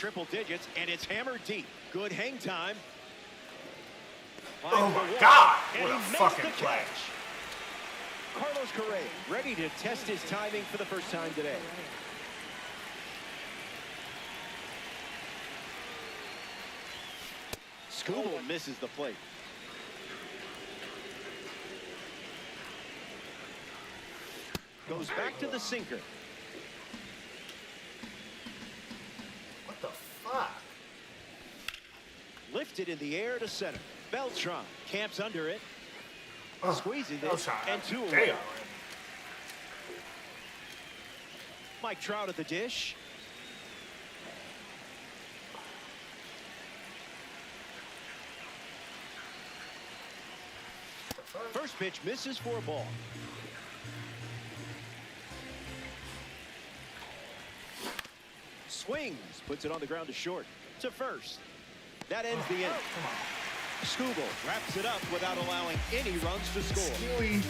triple digits, and it's hammered deep. Good hang time. Oh my God! And What a he makes fucking the play. catch. Carlos Correa ready to test his timing for the first time today. Skubal misses the plate. Goes back to the sinker. What the fuck? Lifted in the air to center. Beltran camps under it. Oh, Squeezes it, Beltran. and 2 away. Damn. Mike Trout at the dish. First pitch misses for a ball. Swings, puts it on the ground to short. To first. That ends the inning. Come on. Skubal wraps it up without allowing any runs to score. Stewie.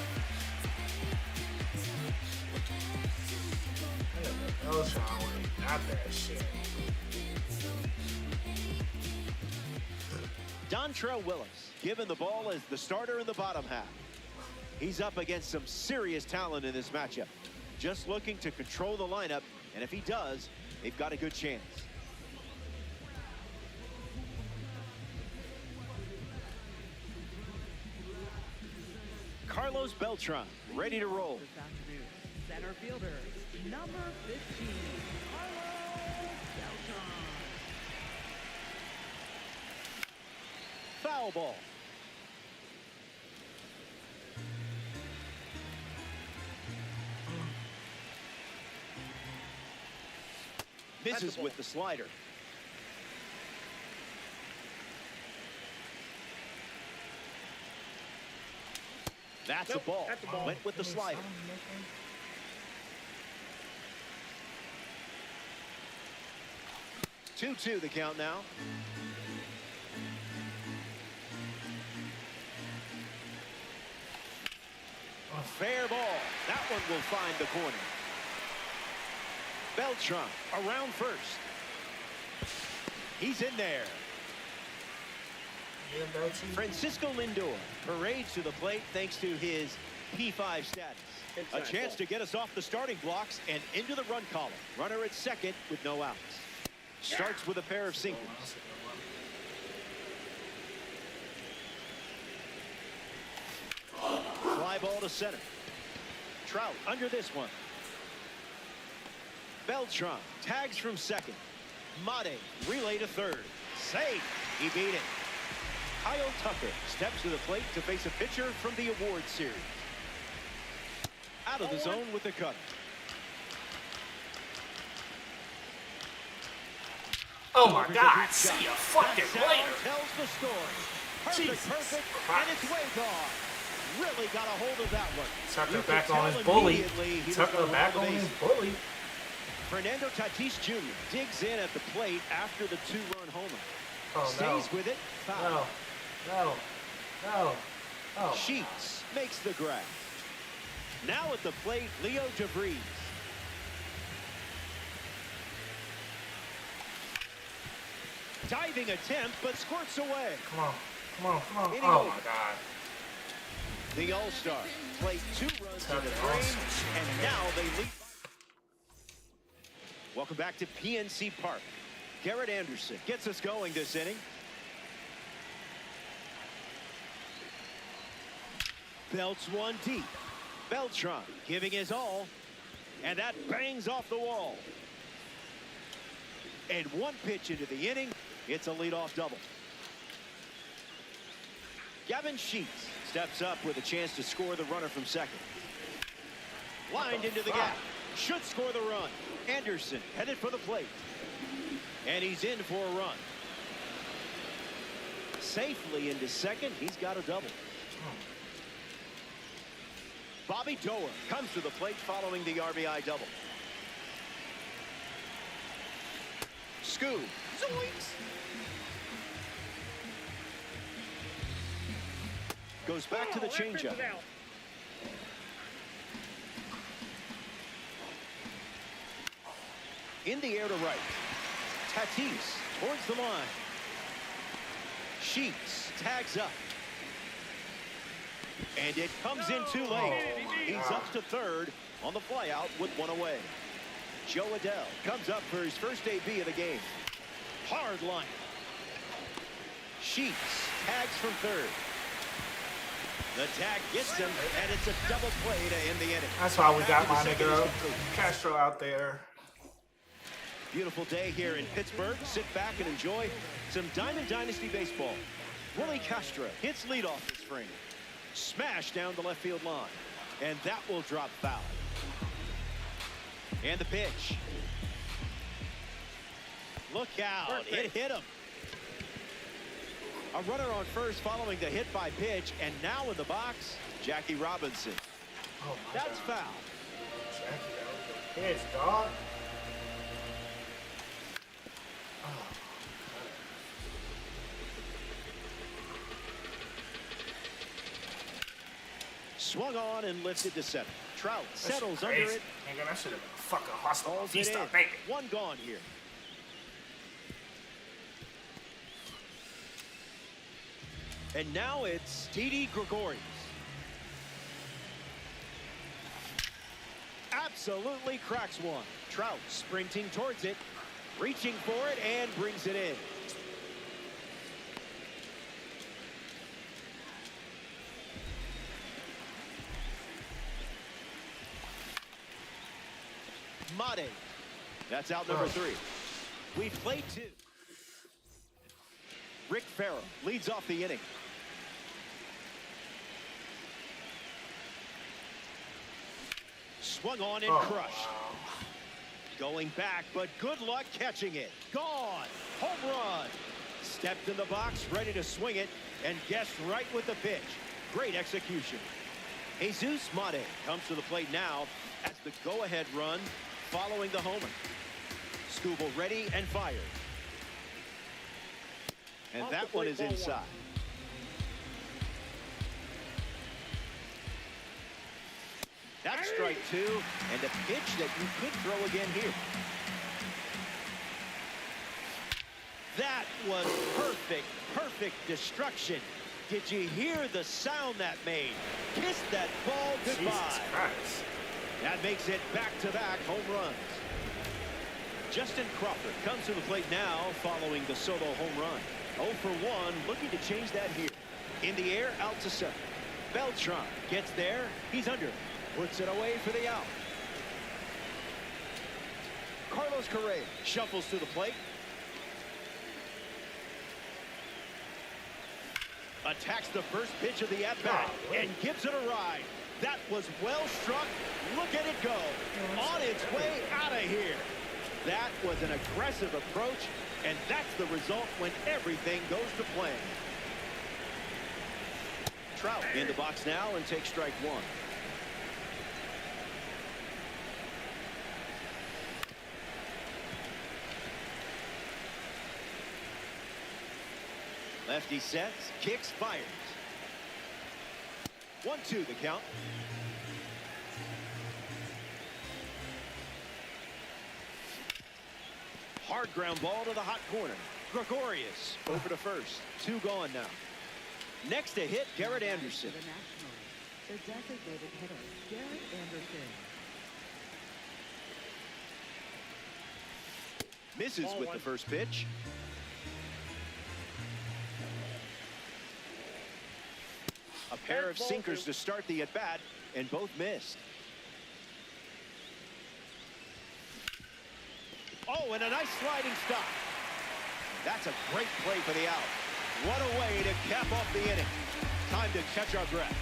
Beltran got that shit. Dontrelle Willis given the ball as the starter in the bottom half. He's up against some serious talent in this matchup. Just looking to control the lineup, and if he does, they've got a good chance. Carlos Beltran ready to roll. This afternoon, center fielder, number 15, Carlos Beltran. Foul ball. Misses with the slider. That's a ball. Went with the slider. 2-2 the count now. A fair ball. That one will find the corner. Beltran around first. He's in there. Francisco Lindor parades to the plate thanks to his P5 status. A chance to get us off the starting blocks and into the run column. Runner at second with no outs. Starts with a pair of singles. Fly ball to center. Trout under this one. Beltran tags from second. Mate relay to third. Safe. He beat it. Kyle Tucker steps to the plate to face a pitcher from the award series. Out of the zone with the cutter. Oh my God! See you fucking later. Tells the story. Jesus Perfect, Christ. and it's way gone. Really got a hold of that one. Tucker You back could on tell his bully. immediately he was Tucker gonna back roll on the his base. bully. Fernando Tatis Jr. digs in at the plate after the 2-run homer. Oh no. Stays with it. Foul. No. No. No. Oh. Sheets makes the grab. Now at the plate, Leo DeVries. Diving attempt, but squirts away. Come on. Come on. Come on. Inning Oh over. my God. The All-Star played 2 runs Tucker in the awesome frame, shit, and man. now they lead. Welcome back to PNC Park. Garrett Anderson gets us going this inning. Belts one deep. Beltran giving his all, and that bangs off the wall. And one pitch into the inning, it's a leadoff double. Gavin Sheets steps up with a chance to score the runner from second. Lined into the gap. Should score the run. Anderson headed for the plate. And he's in for a run. Safely into second. He's got a double. Bobby Doerr comes to the plate following the RBI double. Scoob. Zoinks. Goes back to the changeup. In the air to right. Tatis towards the line. Sheets tags up. And it comes in too late. He's up to third on the flyout with one away. Joe Adell comes up for his first AB of the game. Hard line. Sheets tags from third. The tag gets him, and it's a double play to end the inning. That's why we got my nigga Castro out there. Beautiful day here in Pittsburgh. Sit back and enjoy some Diamond Dynasty baseball. Willie Castro hits leadoff this frame. Smash down the left field line. And that will drop foul. And the pitch. Look out. It hit him. A runner on first following the hit by pitch. And now in the box, Jackie Robinson. Oh, That's foul. Jackie, that was a pitch, dog. Swung on and lifted to center. Trout settles That's under crazy. it. Nigga, that should have been a fucking hostile. Balls it in. Baby. One gone here. And now it's Didi Gregorius. Absolutely cracks one. Trout sprinting towards it, reaching for it, and brings it in. Mate. That's out number 3. We've played 2. Rick Farrell leads off the inning. Swung on and crushed. Going back, but good luck catching it. Gone. Home run. Stepped in the box, ready to swing it, and guessed right with the pitch. Great execution. Jesus Mate comes to the plate now as the go-ahead run following the homer. Skubal ready and fired. And that one is inside. That's strike 2, and a pitch that you could throw again here. That was perfect destruction. Did you hear the sound that made? Kiss that ball goodbye. Jesus Christ. That makes it back-to-back home runs. Justin Crawford comes to the plate now following the solo home run. 0 for 1, looking to change that here. In the air, out to center. Beltran gets there. He's under. Puts it away for the out. Carlos Correa shuffles to the plate. Attacks the first pitch of the at-bat and gives it a ride. That was well struck. Look at it go. On its way out of here. That was an aggressive approach, and that's the result when everything goes to plan. Trout in the box now and takes strike 1. Lefty sets, kicks, fires. 1-2 the count. Hard ground ball to the hot corner. Gregorius over to first. 2 gone now. Next to hit, Garrett Anderson. The Nationals, the designated hitter, Garrett Anderson. Misses with the first pitch. A pair of sinkers to start the at-bat, and both missed. Oh, and a nice sliding stop. That's a great play for the out. What a way to cap off the inning. Time to catch our breath.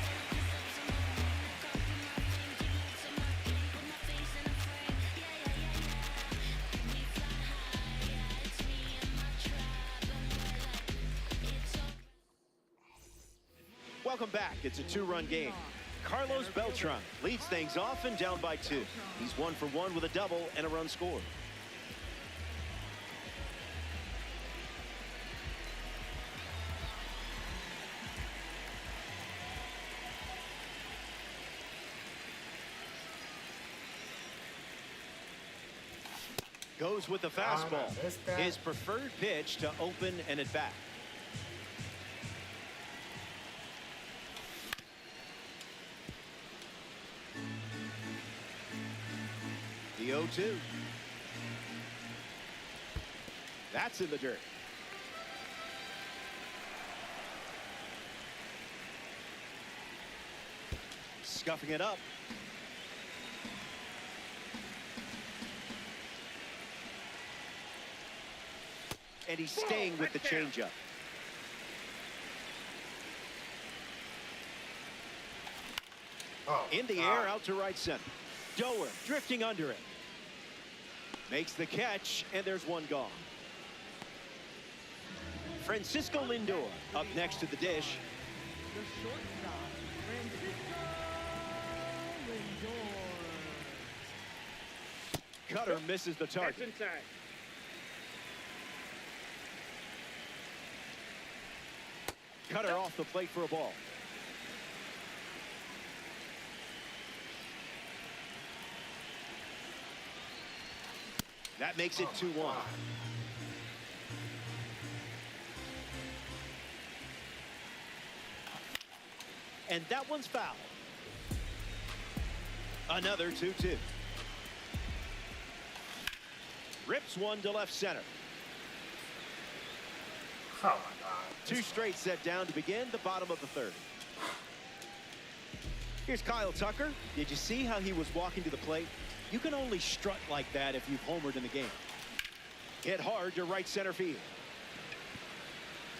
Welcome back. It's a 2-run game. Carlos Beltran leads things off and down by 2. He's 1 for 1 with a double and a run scored. Goes with the fastball. His preferred pitch to open an at-bat. The 0-2. That's in the dirt. Scuffing it up. And he's staying with the changeup. In the air, out to right center. Doer drifting under it. Makes the catch, and there's one gone. Francisco Lindor up next to the dish. The shortstop, Francisco Lindor. Cutter misses the target. That's inside. Cutter off the plate for a ball. That makes it 2-1. And that one's foul. Another 2-2. Rips one to left center. Oh my God. Two straight set down to begin the bottom of the third. Here's Kyle Tucker. Did you see how he was walking to the plate? You can only strut like that if you've homered in the game. Hit hard to right center field.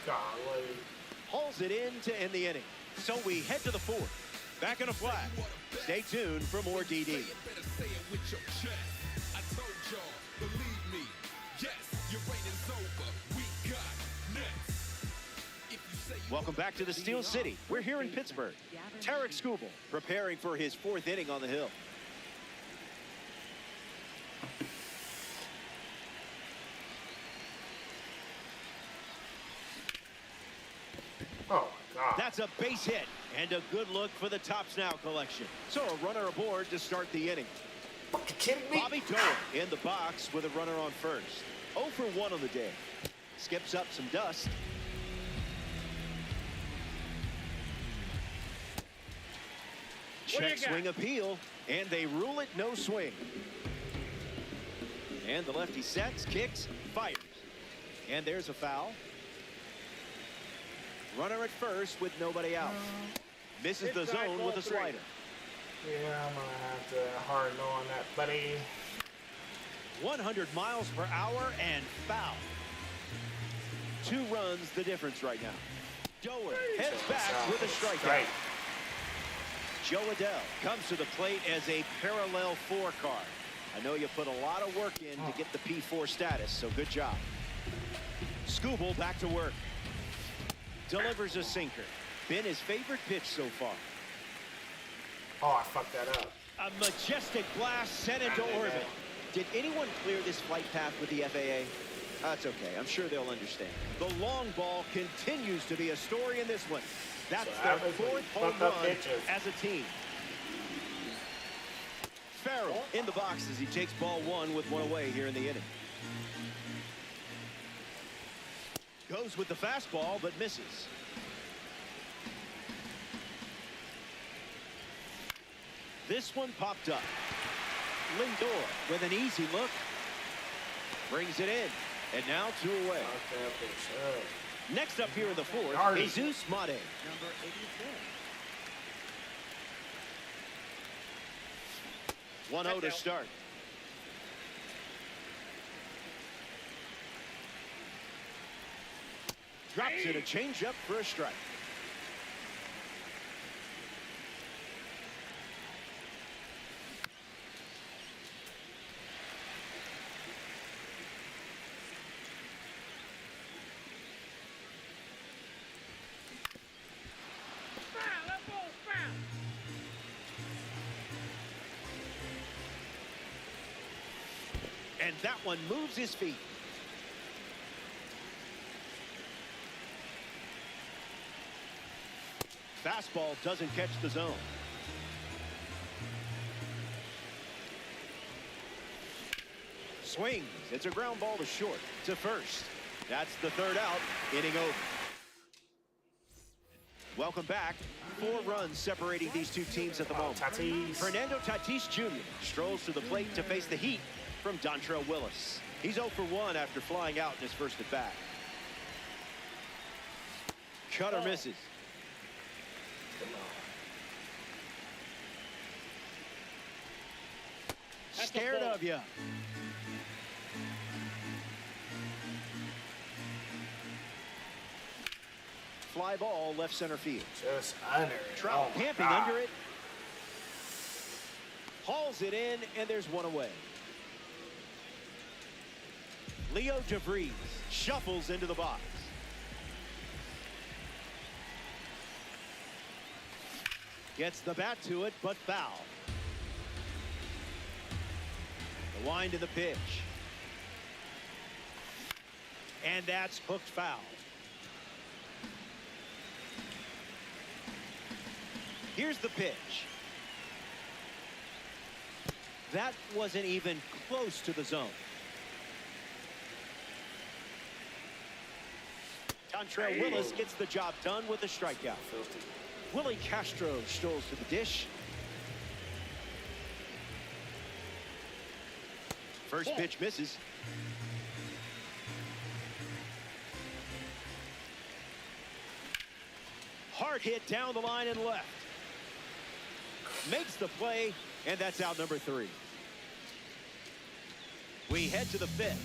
Golly. Hauls it in to end the inning. So we head to the fourth. Back in a flat. Stay tuned for more DD. Welcome back to the Steel City. We're here in Pittsburgh. Tarik Skubal preparing for his fourth inning on the hill. Oh my God. That's a base hit and a good look for the Tops Now collection. So a runner aboard to start the inning. Fucking kidding me? Bobby Doer in the box with a runner on first. 0 for 1 on the day. Skips up some dust. Check swing appeal, and they rule it no swing. And the lefty sets, kicks, fires. And there's a foul. Runner at first with nobody out. Misses the zone with a slider. Yeah, I'm gonna have to hard no on that, buddy. 100 miles per hour and foul. 2 runs the difference right now. Doer heads back with a strikeout. Joe Adell comes to the plate as a parallel 4 card. I know you put a lot of work in to get the P4 status, so good job. Skubal back to work. Delivers a sinker. Been his favorite pitch so far. Oh, I fucked that up. A majestic blast sent into orbit. Did anyone clear this flight path with the FAA? That's okay. I'm sure they'll understand. The long ball continues to be a story in this one. That's their 4th home run as a team. Farrell in the box as he takes ball 1 with 1 away here in the inning. Goes with the fastball, but misses. This one popped up. Lindor with an easy look. Brings it in. And now 2 away. Next up here in the 4th, Jesus Mate. Number 86. 1-0 to start. Drops it a changeup for a strike. And that one moves his feet. Fastball doesn't catch the zone. Swings. It's a ground ball to short to first. That's the third out. Inning over. Welcome back. 4 runs separating these two teams at the moment. Tatis. Fernando Tatis Jr. strolls to the plate to face the heat from Dontrelle Willis. He's 0 for 1 after flying out in his first at bat. Cutter misses. Scared of you. Fly ball left center field. Just under it. Trout Oh my camping God. under it. Hauls it in, and there's one away. Leo DeVries shuffles into the box. Gets the bat to it, but foul. The wind of the pitch. And that's hooked foul. Here's the pitch. That wasn't even close to the zone. Dontrelle Willis gets the job done with a strikeout. Filthy. Willie Castro strolls to the dish. First pitch misses. Hard hit down the line and left. Makes the play, and that's out number 3. We head to the 5th.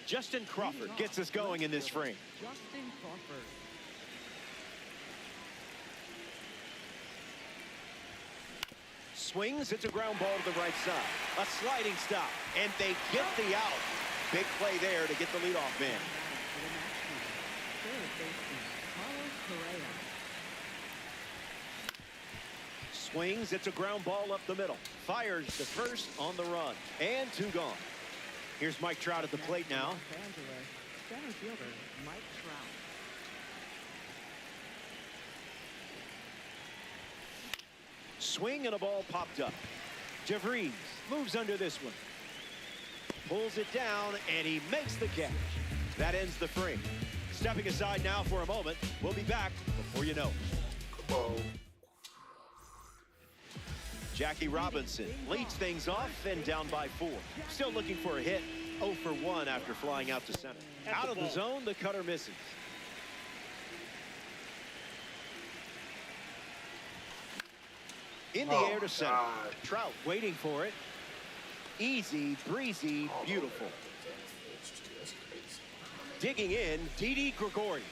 Justin Crawford gets us going in this frame. Justin Crawford. Swings, it's a ground ball to the right side. A sliding stop, and they get the out. Big play there to get the leadoff man. For the Nationals, third baseman Carlos Correa. Swings, it's a ground ball up the middle. Fires the first on the run, and 2 gone. Here's Mike Trout at the plate now. Los Angeles, center fielder Mike Trout. Swing and a ball popped up. DeVries moves under this one. Pulls it down, and he makes the catch. That ends the frame. Stepping aside now for a moment. We'll be back before you know it. Whoa. Jackie Robinson leads things off and down by 4. Still looking for a hit. 0 for 1 after flying out to center. Out of the zone, the cutter misses. In the air to center. God. Trout waiting for it. Easy, breezy, beautiful. That's crazy. Digging in, Didi Gregorius.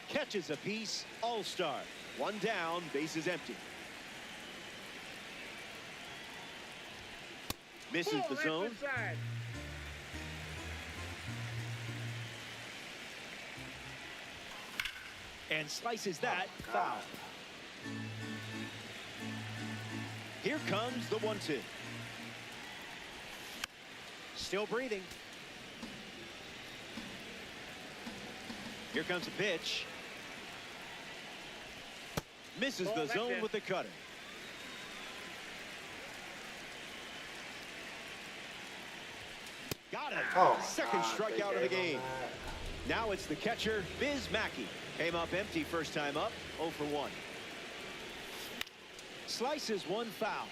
Catches a piece, all-star. 1 down, bases empty. Misses the zone. And slices that foul. Here comes the 1-2. Still breathing. Here comes a pitch. Misses the zone with the cutter. Got it. Oh, Second God, strikeout of the they gave game. him that. Now it's the catcher, Biz Mackey. Came up empty first time up, 0 for 1. Slices 1 foul.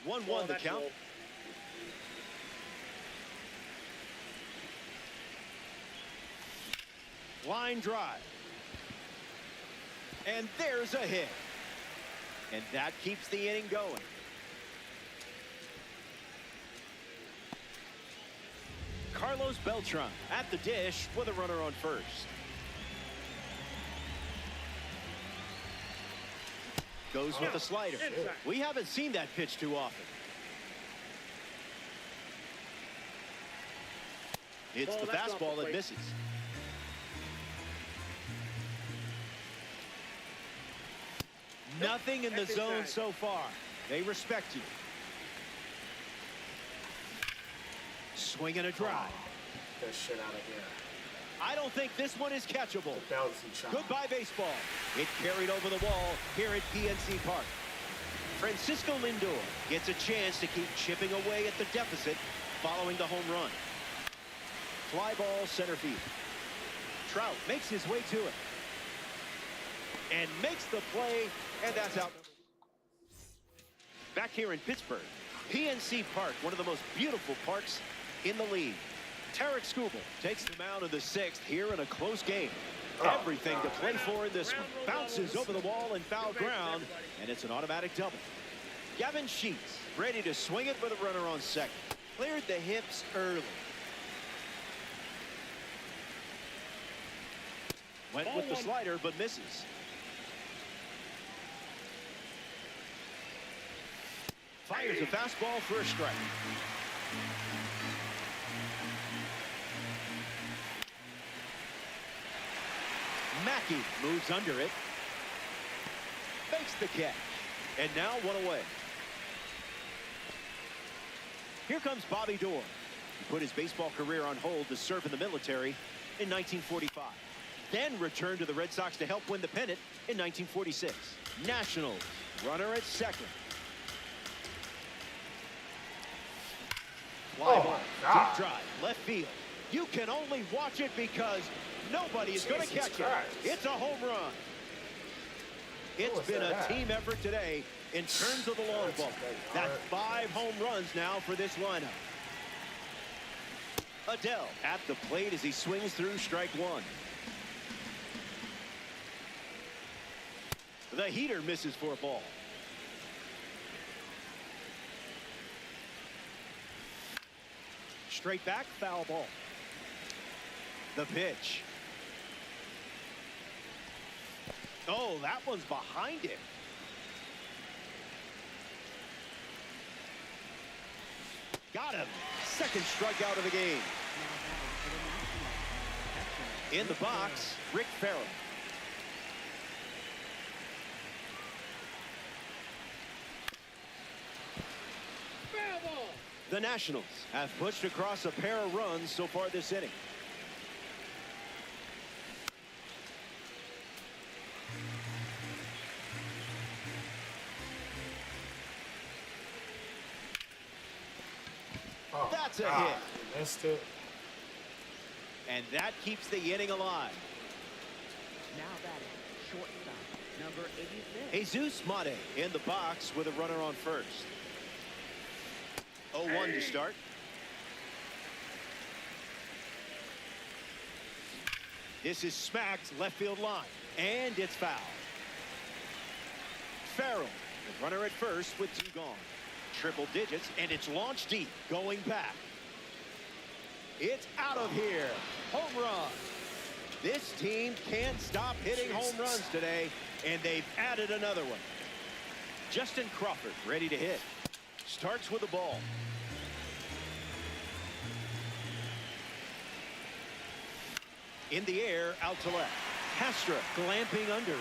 One the count. Line drive. And there's a hit. And that keeps the inning going. Carlos Beltran at the dish with a runner on first. Goes with the slider. We haven't seen that pitch too often. It's the fastball that misses. Nothing in the zone so far. They respect you. Swing and a drive. Get that shit out of here. I don't think this one is catchable. Belsey shot. Goodbye, baseball. It carried over the wall here at PNC Park. Francisco Lindor gets a chance to keep chipping away at the deficit following the home run. Fly ball center field. Trout makes his way to it. And makes the play, and that's out. Back here in Pittsburgh, PNC Park, one of the most beautiful parks in the league. Tarek Skubal takes the mound in the 6th here in a close game. Everything to play for in this one. Bounces over the wall and foul ground, and it's an automatic double. Gavin Sheets ready to swing it with a runner on second. Cleared the hips early. Went with the slider, but misses. Fires a fastball for a strike. Mackey moves under it. Makes the catch. And now one away. Here comes Bobby Doerr. He put his baseball career on hold to serve in the military in 1945. Then returned to the Red Sox to help win the pennant in 1946. Nationals, runner at second. Fly ball, deep drive, left field. You can only watch it because nobody is going to catch it. It's a home run. It's been a team effort today in terms of the long ball. That's 5 home runs now for this lineup. Adele at the plate as he swings through strike 1. The heater misses for a ball. Straight back, foul ball. The pitch. Oh, that one's behind him. Got him. Second strikeout of the game. In the box, Rick Farrell. The Nationals have pushed across a pair of runs so far this inning. That's a hit. Missed it. And that keeps the inning alive. Now batting, shortstop, number 86. Jesus Mate in the box with a runner on first. 0-1 to start. This is smacked left field line, and it's foul. Farrell, the runner at first with 2 gone. Triple digits, and it's launched deep, going back. It's out of here. Home run. This team can't stop hitting home runs today, and they've added another one. Justin Crawford ready to hit. Starts with the ball. In the air, out to left. Castro glamping under it.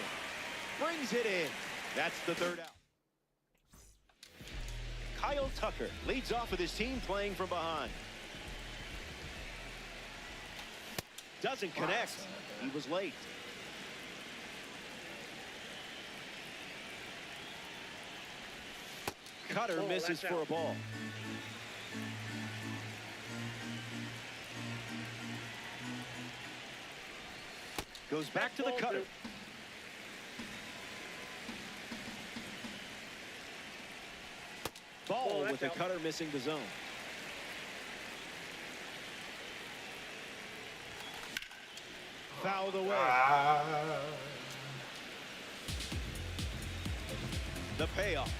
Brings it in. That's the 3rd out. Kyle Tucker leads off with his team playing from behind. Doesn't connect. He was late. Cutter misses for a ball. Goes back to the cutter. Ball with the cutter missing the zone. Fouled away. The payoff.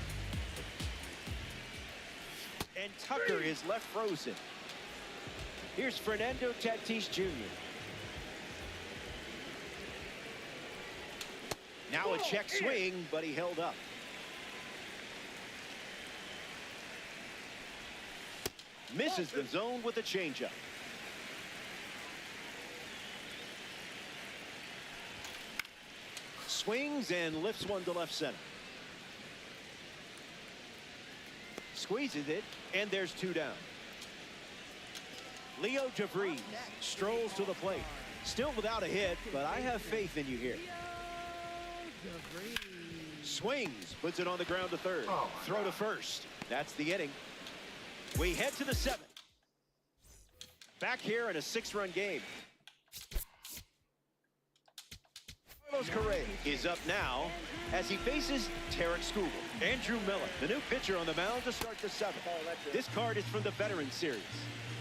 And Tucker is left frozen. Here's Fernando Tatis Jr. Now a check swing, but he held up. Misses the zone with a changeup. Swings and lifts one to left center. Squeezes it, and there's 2 down. Leo DeVries strolls to the plate. Still without a hit, but I have faith in you here. Swings, puts it on the ground to third. Oh, Throw to first. That's the inning. We head to the seventh. Back here in a 6-run game. Carlos Correa is up now as he faces Tarek Skubal. Andrew Miller, the new pitcher on the mound to start the seventh. This card is from the Veteran Series.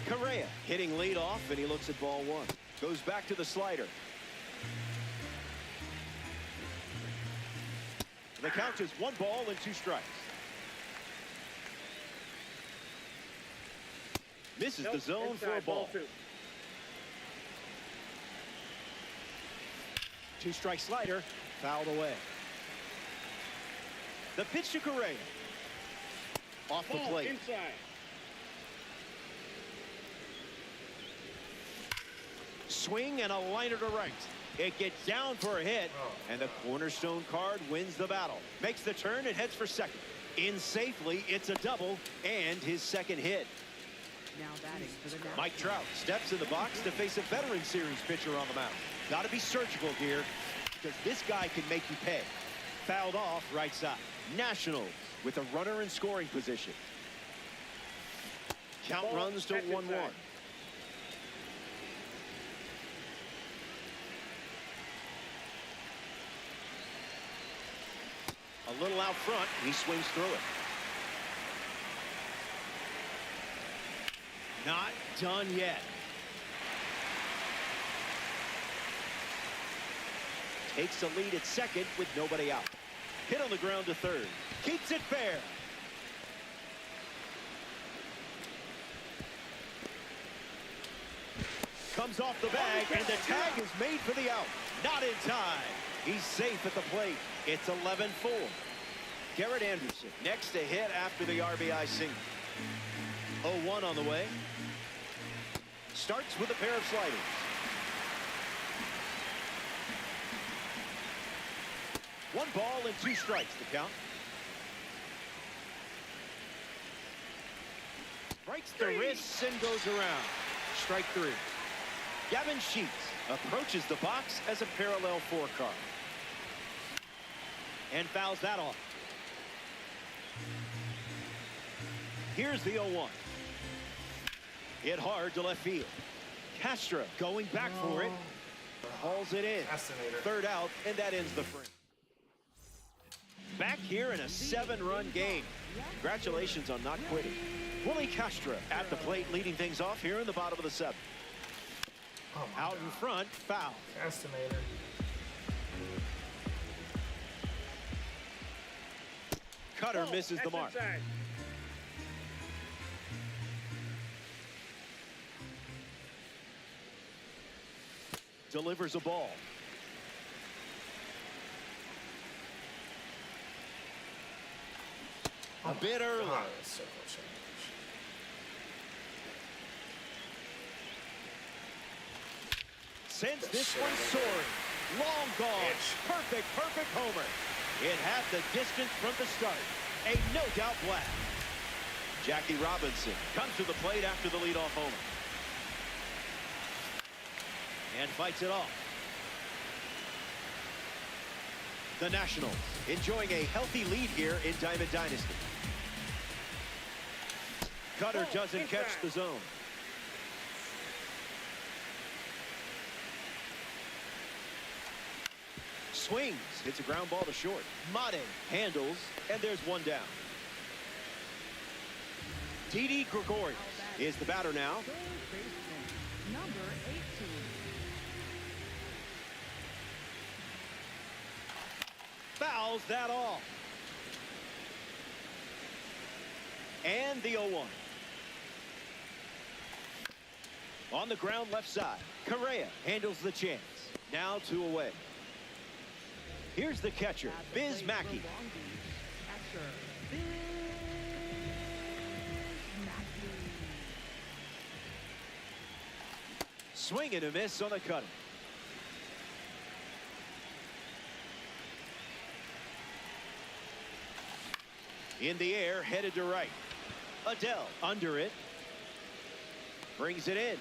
Correa hitting lead off, and he looks at ball one. Goes back to the slider. The count is 1 ball and 2 strikes. Misses the zone for a ball. 2-strike slider, fouled away. The pitch to Correa. Off the plate. Inside. Swing and a liner to right. It gets down for a hit, and the cornerstone card wins the battle. Makes the turn and heads for second. In safely, it's a double and his second hit. Now batting for the Nationals. Mike Trout steps in the box to face a Veteran Series pitcher on the mound. Got to be surgical here because this guy can make you pay. Fouled off right side. Nationals with a runner in scoring position. Count runs to 1-1. A little out front, he swings through it. Not done yet. Takes a lead at second with nobody out. Hit on the ground to third. Keeps it fair. Comes off the bag, and the tag is made for the out. Not in time. He's safe at the plate. It's 11-4. Garrett Anderson next to hit after the RBI single. 0-1 on the way. Starts with a pair of sliders. One ball and 2 strikes to count. Breaks the wrists and goes around. Strike 3. Gavin Sheets approaches the box as a parallel 4 card. And fouls that off. Here's the 0-1. Hit hard to left field. Castro going back for it. Hauls it in. Third out, and that ends the frame. Back here in a 7-run game. Congratulations on not quitting. Willie Castro at the plate, leading things off here in the bottom of the 7th. Out in front, foul. Estimator. Cutter misses the mark. Inside. Delivers a ball. A bit early. God, that's so close. Sends this one soaring. Long gone. Perfect homer. It had the distance from the start. A no-doubt blast. Jackie Robinson comes to the plate after the leadoff homer. And fights it off. The Nationals enjoying a healthy lead here in Diamond Dynasty. Cutter doesn't catch the zone. Swings, hits a ground ball to short. Mate handles, and there's one down. Didi Gregorius is the batter now. Third baseman, number 18. Fouls that off. And the 0-1. On the ground left side. Correa handles the chance. Now 2 away. Here's the catcher, Biz Mackey. Catcher, Biz Mackey. Swing and a miss on the cutter. In the air, headed to right. Adele under it. Brings it in.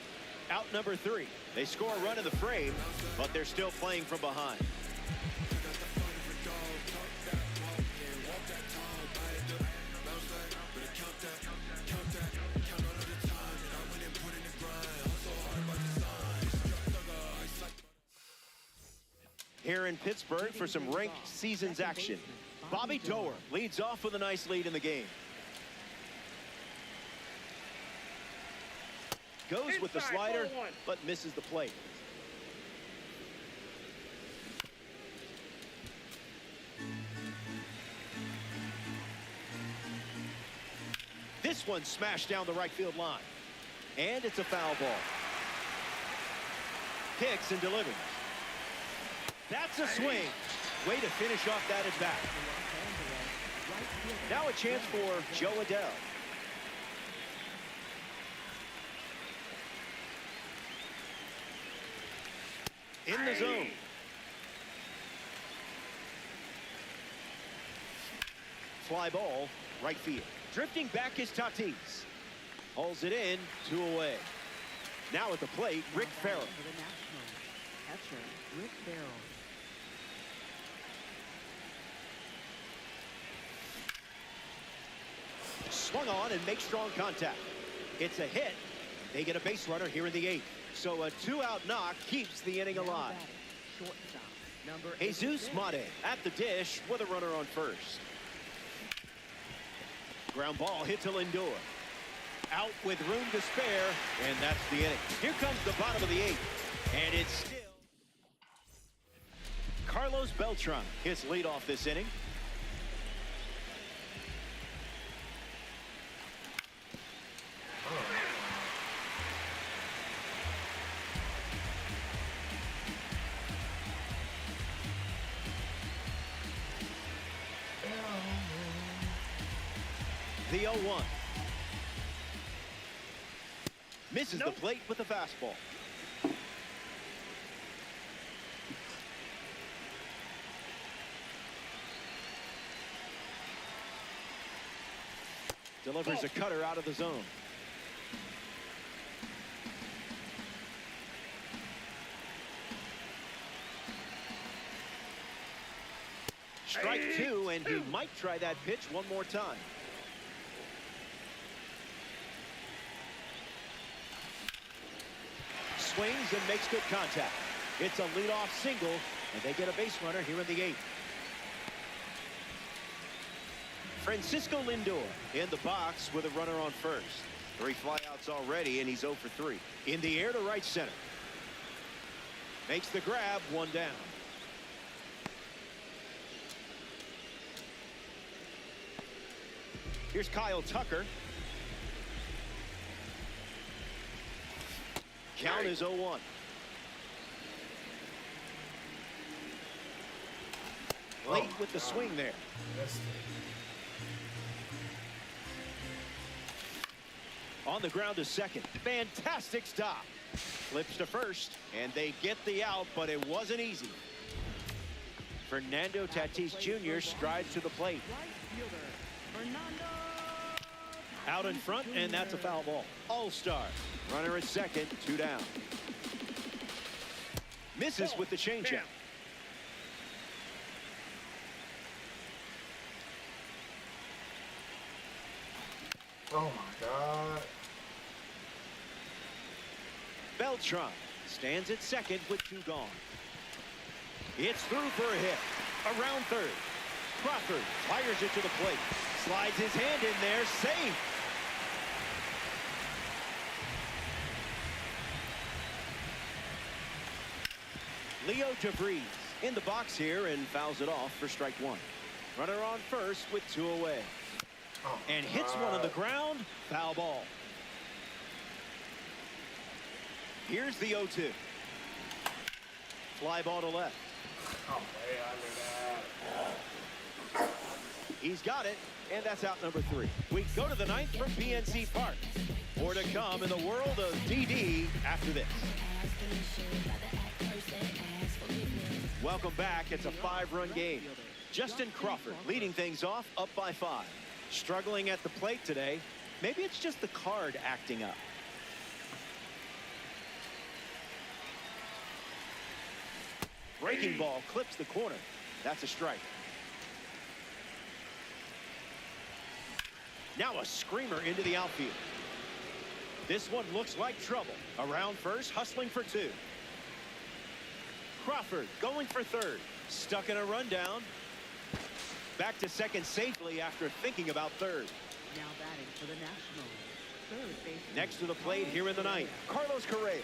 Out number 3. They score a run in the frame, but they're still playing from behind. Here in Pittsburgh for some ranked seasons action. Bobby Doerr leads off with a nice lead in the game. Goes with the slider, but misses the plate. This one smashed down the right field line. And it's a foul ball. Kicks and delivers. That's a swing. Way to finish off that at bat. Now a chance for Joe Adell. In the zone. Fly ball, right field. Drifting back is Tatis. Hauls it in, 2 away. Now at the plate, Rick Farrell. For the Nationals, catcher Rick Farrell. Swung on and makes strong contact. It's a hit. They get a base runner here in the 8th. So a 2-out knock keeps the inning alive. Shortstop, number Jesus 86. Mate at the dish with a runner on first. Ground ball hit to Lindor. Out with room to spare, and that's the inning. Here comes the bottom of the 8th, and it's still Carlos Beltran, his lead off this inning. The 0-1. Misses the plate with the fastball. Delivers a cutter out of the zone. Strike 2, and he might try that pitch one more time. Swings and makes good contact. It's a leadoff single, and they get a base runner here in the 8th. Francisco Lindor in the box with a runner on first. 3 flyouts already, and he's 0 for 3. In the air to right center. Makes the grab, 1 down. Here's Kyle Tucker. Count is 0-1. Late with the swing there. On the ground to second. Fantastic stop. Flips to first, and they get the out, but it wasn't easy. Fernando Tatis Jr. strides to the plate. Out in front, and that's a foul ball. All-Star. Runner at second, 2 down. Misses with the changeup. Oh my God. Beltran stands at second with 2 gone. It's through for a hit. Around third. Crawford fires it to the plate. Slides his hand in there. Safe. Leo DeVries in the box here and fouls it off for strike 1. Runner on first with 2 away. Oh, And hits one on the ground. Foul ball. Here's the 0-2. Fly ball to left. Oh, way under that. He's got it, and that's out number 3. We go to the 9th from PNC Park. More to come in the world of DD after this. Welcome back. It's a 5-run game. Justin Crawford leading things off, up by 5. Struggling at the plate today. Maybe it's just the card acting up. Breaking ball clips the corner. That's a strike. Now a screamer into the outfield. This one looks like trouble. Around first, hustling for two. Crawford going for third. Stuck in a rundown. Back to second safely after thinking about third. Now batting for the Nationals. Third baseman. Next to the plate here in the ninth, Carlos Correa.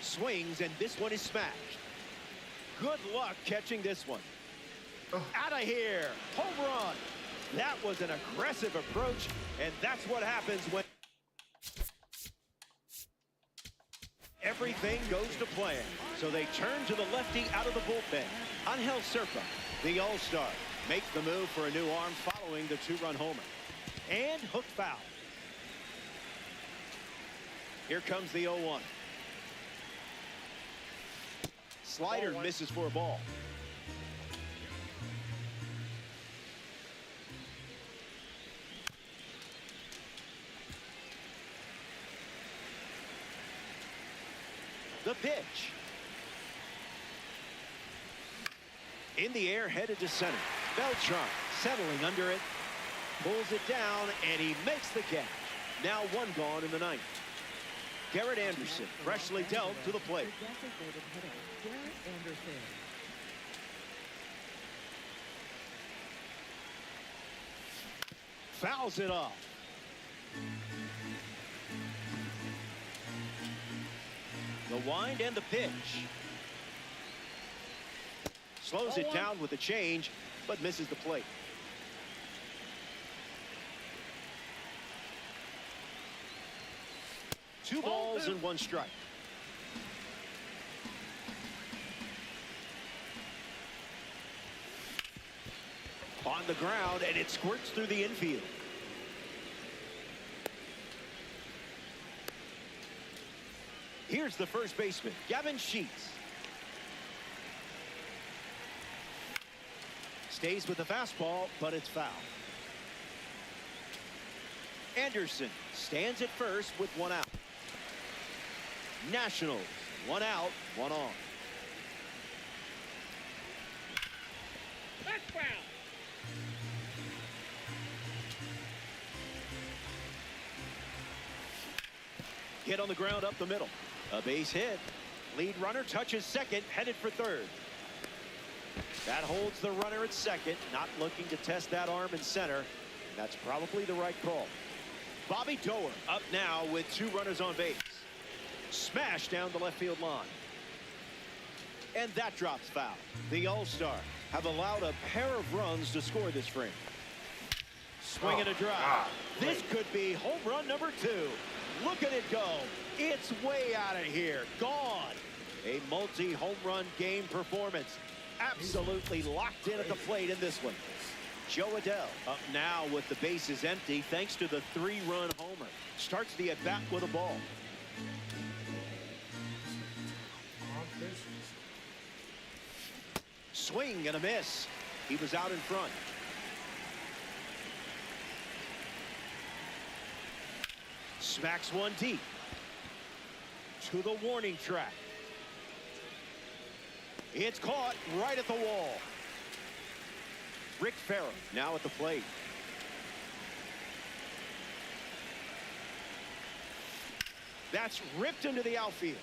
Swings, and this one is smashed. Good luck catching this one. Out of here. Home run. That was an aggressive approach, and that's what happens when everything goes to plan. So they turn to the lefty out of the bullpen. Angel Serpa, the all-star, makes the move for a new arm following the two-run homer. And hook foul. Here comes the 0-1. Slider misses for a ball. The pitch. In the air, headed to center. Beltran settling under it. Pulls it down, and he makes the catch. Now one gone in the ninth. Garrett Anderson, freshly dealt to the plate. The designated hitter, Garrett Anderson. Fouls it off. The wind and the pitch. Slows it down with the change, but misses the plate. Two balls and one strike. On the ground, and it squirts through the infield. Here's the first baseman, Gavin Sheets. Stays with the fastball, but it's foul. Anderson stands at first with one out. Nationals, one out, one on. That's foul. Hit on the ground up the middle. A base hit. Lead runner touches second, headed for third. That holds the runner at second, not looking to test that arm in center. That's probably the right call. Bobby Doerr up now with two runners on base. Smash down the left field line. And that drops foul. The All-Star have allowed a pair of runs to score this frame. Swing and a drive. This could be home run number 2. Look at it go. It's way out of here. Gone. A multi-home run game performance. Absolutely locked in at the plate in this one. Joe Adell up now with the bases empty thanks to the 3-run homer. Starts the at-bat with a ball. Swing and a miss. He was out in front. Smacks one deep. To the warning track. It's caught right at the wall. Rick Farrell now at the plate. That's ripped into the outfield.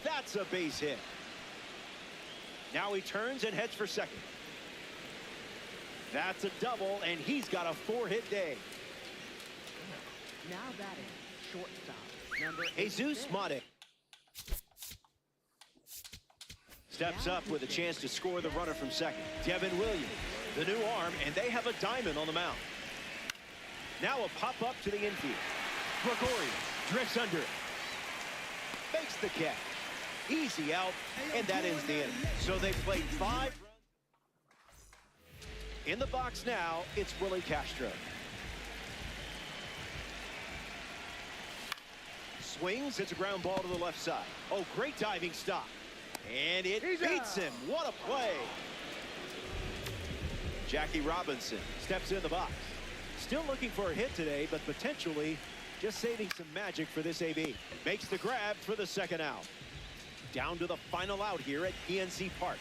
That's a base hit. Now he turns and heads for second. That's a double, and he's got a 4-hit day. Now batting, shortstop, number Jesus 86. Mate steps up with a chance to score the runner from second. Devin Williams, the new arm, and they have a diamond on the mound. Now a pop-up to the infield. Gregorius drifts under it. Makes the catch. Easy out, and that is the inning. So they played 5 runs. In the box now, it's Willie Castro. Swings, it's a ground ball to the left side. Oh, great diving stop. And it beats him. What a play. Jackie Robinson steps in the box. Still looking for a hit today, but potentially just saving some magic for this AB. Makes the grab for the second out. Down to the final out here at PNC Park.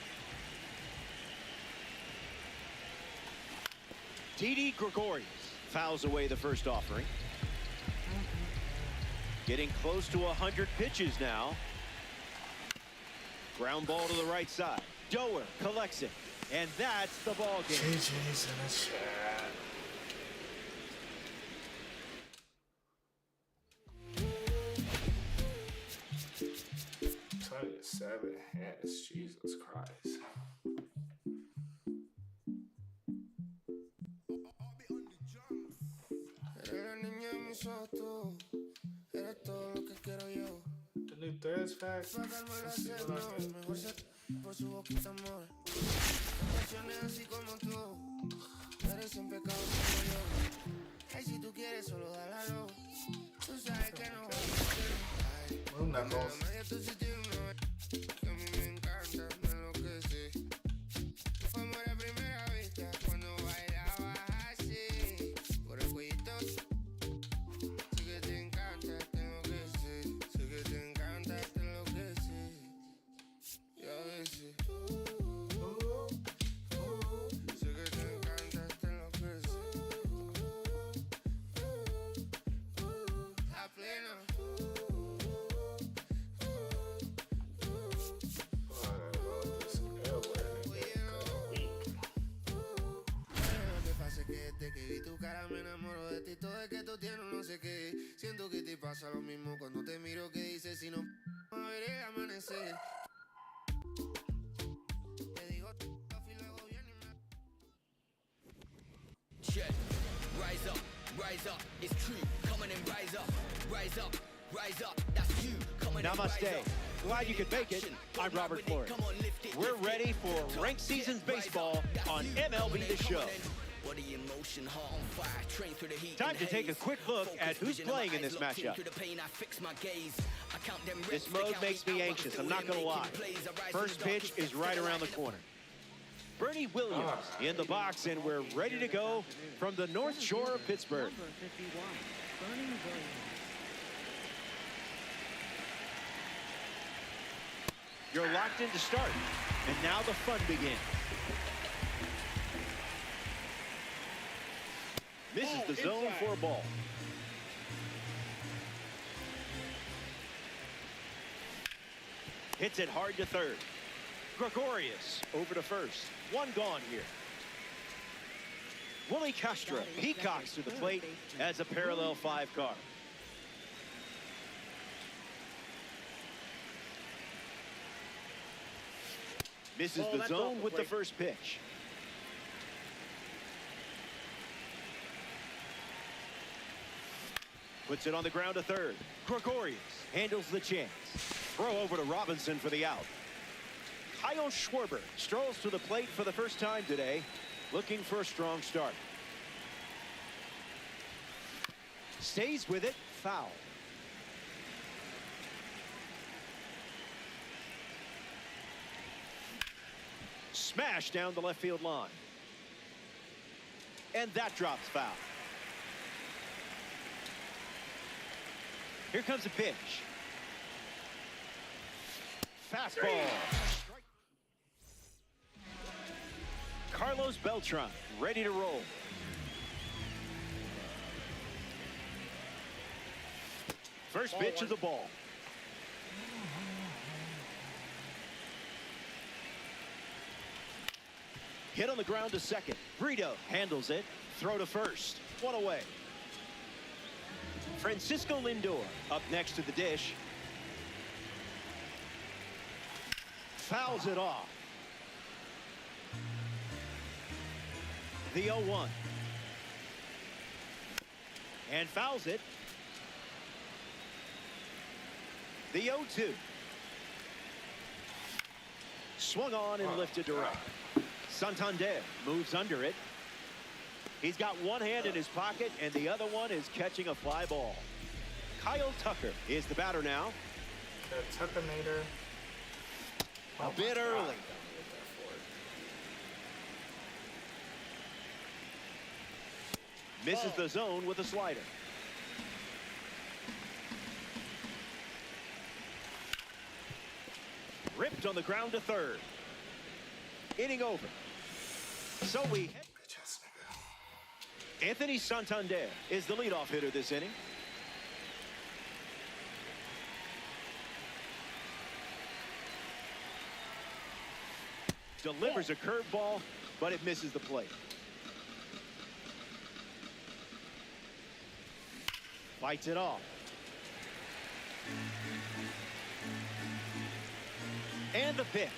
Didi Gregorius fouls away the first offering. Getting close to 100 pitches now. Ground ball to the right side. Doer collects it. And that's the ball game. GG's in the chat. Seven hits, Jesus Christ. The new Threads facts. Una cosa. Siento que te pasa lo mismo cuando te miro que dices si no ver el amanecer. Te digo y luego viene Shed, rise up, it's true. Coming and rise up, that's you. Coming Namaste. Glad you could make it. I'm Robert Flores. We're ready for Ranked Seasons Baseball on MLB The Show. Time to take a quick look at who's playing in this matchup. This mode makes me anxious, I'm not going to lie. First pitch is right around the corner. Bernie Williams in the box, and we're ready to go from the North Shore of Pittsburgh. Number 51, Bernie Williams. You're locked in to start, and now the fun begins. Misses the zone for a ball. Hits it hard to third. Gregorius over to first. One gone here. Willie Castro peacocks to the plate as a parallel 5 car. Misses the zone with the first pitch. Puts it on the ground to third. Gregorius handles the chance. Throw over to Robinson for the out. Kyle Schwarber strolls to the plate for the first time today, looking for a strong start. Stays with it, foul. Smash down the left field line. And that drops foul. Here comes a pitch. Fastball. Carlos Beltran ready to roll. First pitch is a ball. Hit on the ground to second. Brito handles it. Throw to first. One away. Francisco Lindor up next to the dish. Fouls it off. The 0-1. And fouls it. The 0-2. Swung on and lifted to right. Santander moves under it. He's got one hand in his pocket, and the other one is catching a fly ball. Kyle Tucker is the batter now. The Tuckinator. A bit early. Misses the zone with a slider. Ripped on the ground to third. Inning over. So we... Anthony Santander is the leadoff hitter this inning. Delivers a curveball, but it misses the plate. Fights it off. And the pitch.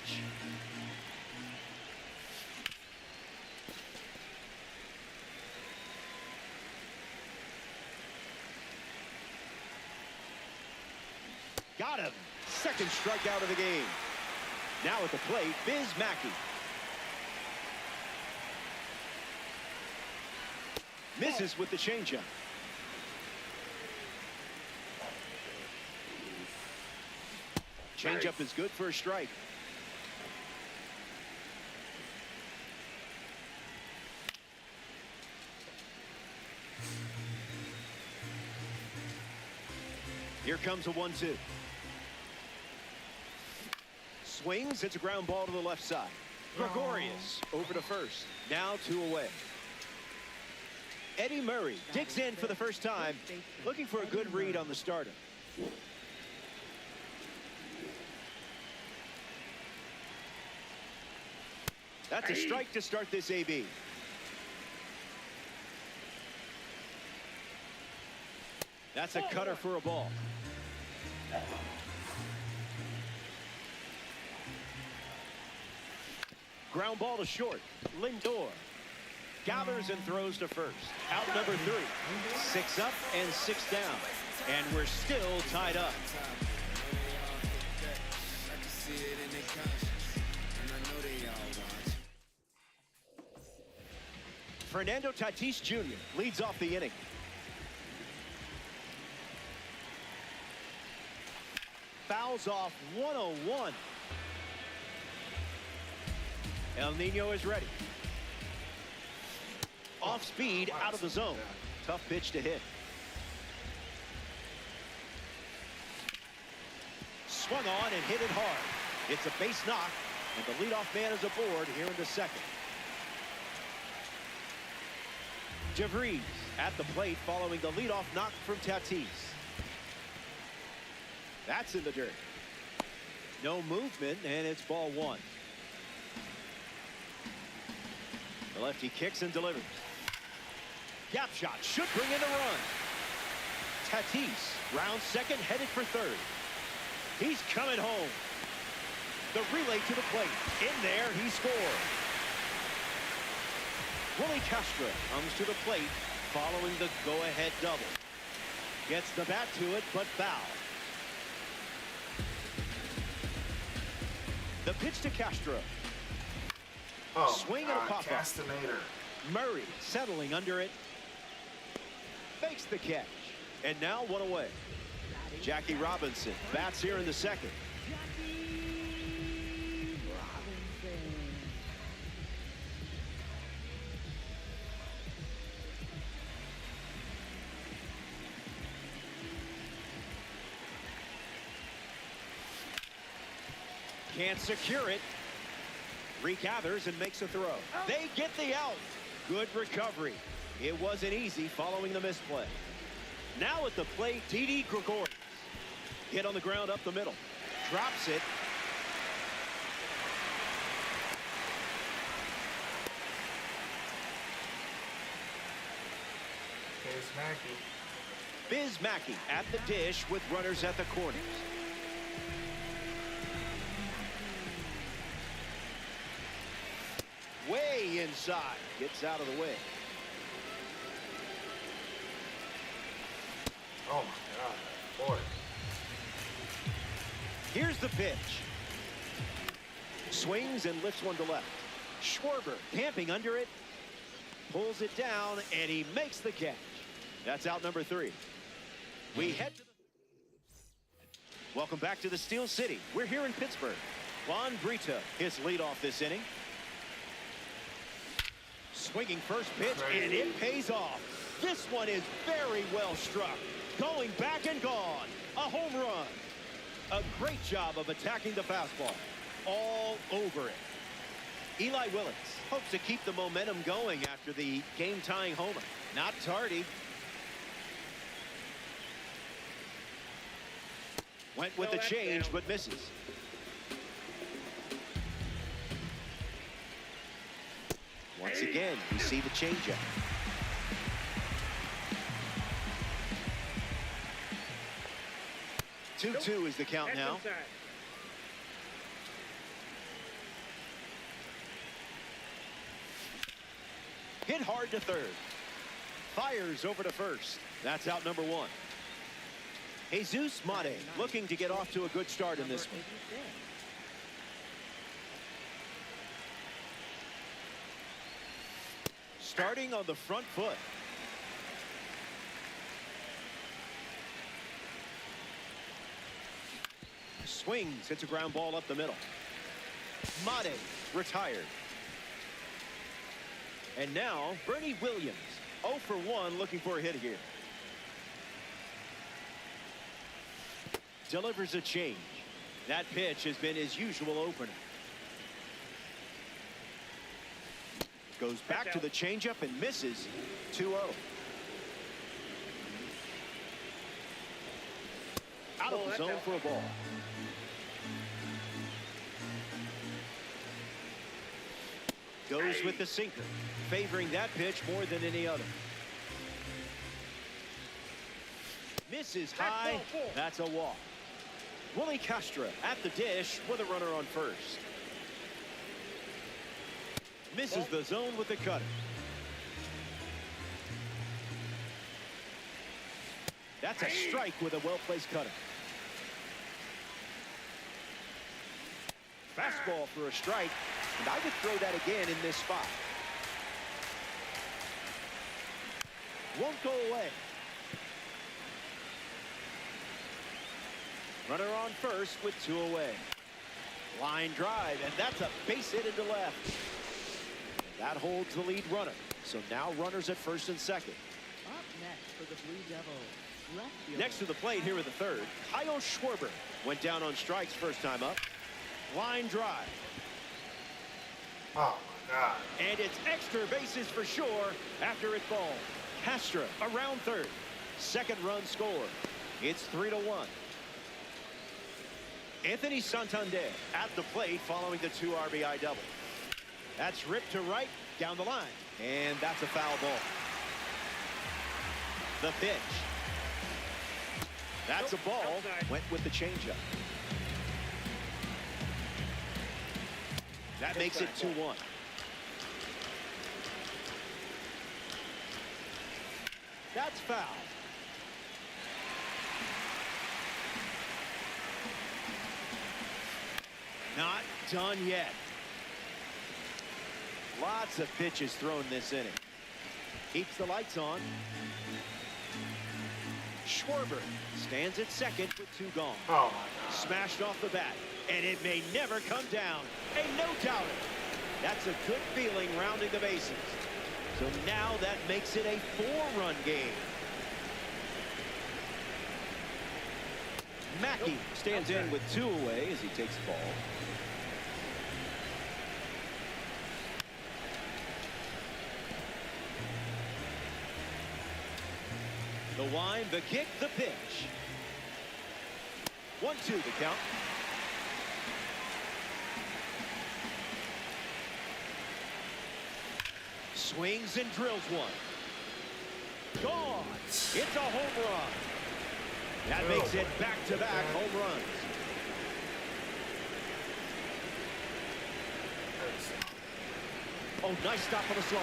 Got him. Second strikeout of the game. Now at the plate, Biz Mackey. Misses with the changeup. Changeup is good for a strike. Here comes a 1-2. Swings, it's a ground ball to the left side. Gregorius over to first. Now 2 away. Eddie Murray digs in for the first time, looking for a good read on the starter. That's a strike to start this AB. That's a cutter for a ball. Ground ball to short. Lindor gathers and throws to first. Out number 3. 6 up and 6 down. And we're still tied up. Fernando Tatis Jr. leads off the inning. Fouls off 101. El Nino is ready. Off speed, out of the zone. Tough pitch to hit. Swung on and hit it hard. It's a base knock, and the leadoff man is aboard here in the second. DeVries at the plate following the leadoff knock from Tatis. That's in the dirt. No movement, and it's ball 1. The lefty kicks and delivers. Gap shot should bring in a run. Tatis rounds second, headed for third. He's coming home. The relay to the plate. In there, he scores. Willie Castro comes to the plate following the go-ahead double. Gets the bat to it, but foul. The pitch to Castro. Swing and a pop-up. Castaneter. Murray settling under it. Makes the catch. And now 1 away. Jackie Robinson bats here in the second. Can't secure it. Regathers and makes a throw. They get the out. Good recovery. It wasn't easy following the misplay. Now at the plate, Didi Gregorius. Hit on the ground up the middle. Drops it. Biz Mackey. Biz Mackey at the dish with runners at the corners. Way inside. Gets out of the way. Oh my God, boy. Here's the pitch. Swings and lifts one to left. Schwarber camping under it. Pulls it down, and he makes the catch. That's out number 3. We head to the... Welcome back to the Steel City. We're here in Pittsburgh. Juan Brito, his leadoff this inning. Swinging first pitch, and it pays off. This one is very well struck. Going back and gone. A home run. A great job of attacking the fastball. All over it. Eli Willits hopes to keep the momentum going after the game-tying homer. Not tardy. Went with the change, but misses. Once again, we see the changeup. Two is the count now. Hit hard to third. Fires over to first. That's out number one. Jesus Mate looking to get off to a good start in this one. Starting on the front foot. Swings, hits a ground ball up the middle. Mate retired. And now Bernie Williams, 0 for 1, looking for a hit here. Delivers a change. That pitch has been his usual opener. Goes back to the changeup and misses. 2-0. Out of the zone for a ball. Goes with the sinker, favoring that pitch more than any other. Misses high. That's a walk. Willie Castro at the dish with a runner on first. Misses the zone with the cutter. That's a strike with a well-placed cutter. Fastball for a strike, and I would throw that again in this spot. Won't go away. Runner on first with 2 away. Line drive, and that's a base hit into left. That holds the lead runner. So now runners at first and second. Up next for the Blue Devils, left fielder. Next to the plate here with the third, Kyle Schwarber went down on strikes first time up. Line drive. Oh, my God. And it's extra bases for sure after it falls. Castro around third. Second run score. It's 3-1. Anthony Santander at the plate following the 2 RBI double. That's ripped to right down the line. And that's a foul ball. The pitch. That's a ball. Went with the changeup. That makes it 2-1. That's foul. Not done yet. Lots of pitches thrown this inning. Keeps the lights on. Schwarber stands at second with 2 gone. Oh, my God. Smashed off the bat, and it may never come down. A no-doubter. That's a good feeling rounding the bases. So now that makes it a 4-run game. Mackey stands in with 2 away as he takes the ball. The wind, the kick, the pitch. 1-2 the count. Swings and drills one. Gone. It's a home run. That makes it back-to-back home runs. Oh, nice stop on the slide.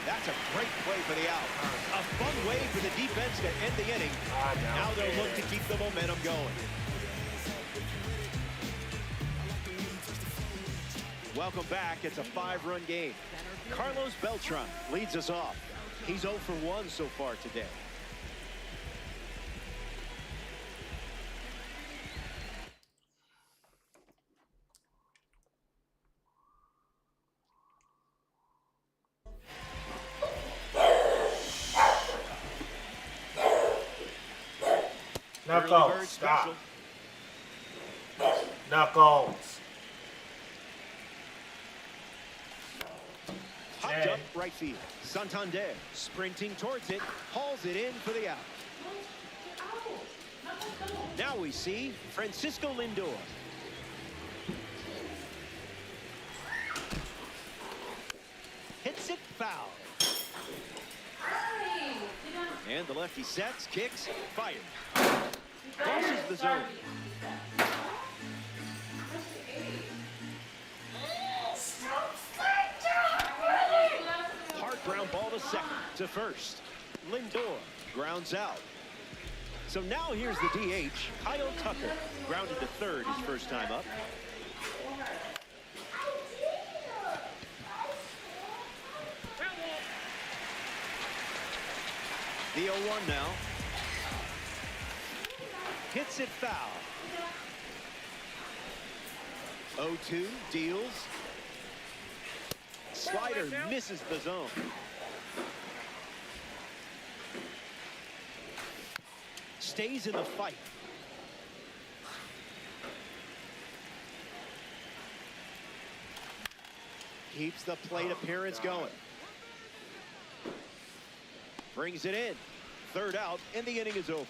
That's a great play for the out. A fun way for the defense to end the inning. Now they'll look to keep the momentum going. Welcome back. It's a 5-run game. Carlos Beltran leads us off. He's 0 for 1 so far today. Early bird Knuckles, special. stop. Knuckles. Popped Hey. up right field. Santander sprinting towards it, hauls it in for the out. Now we see Francisco Lindor. Hits it foul. And the lefty sets, kicks, fired. Crosses the zone. Hard ground ball to second, to first. Lindor grounds out. So now here's the DH, Kyle Tucker, grounded to third his first time up. The 0-1 now. Hits it foul. 0-2 deals. Slider misses the zone. Stays in the fight. Keeps the plate appearance going. Brings it in. Third out, and the inning is over.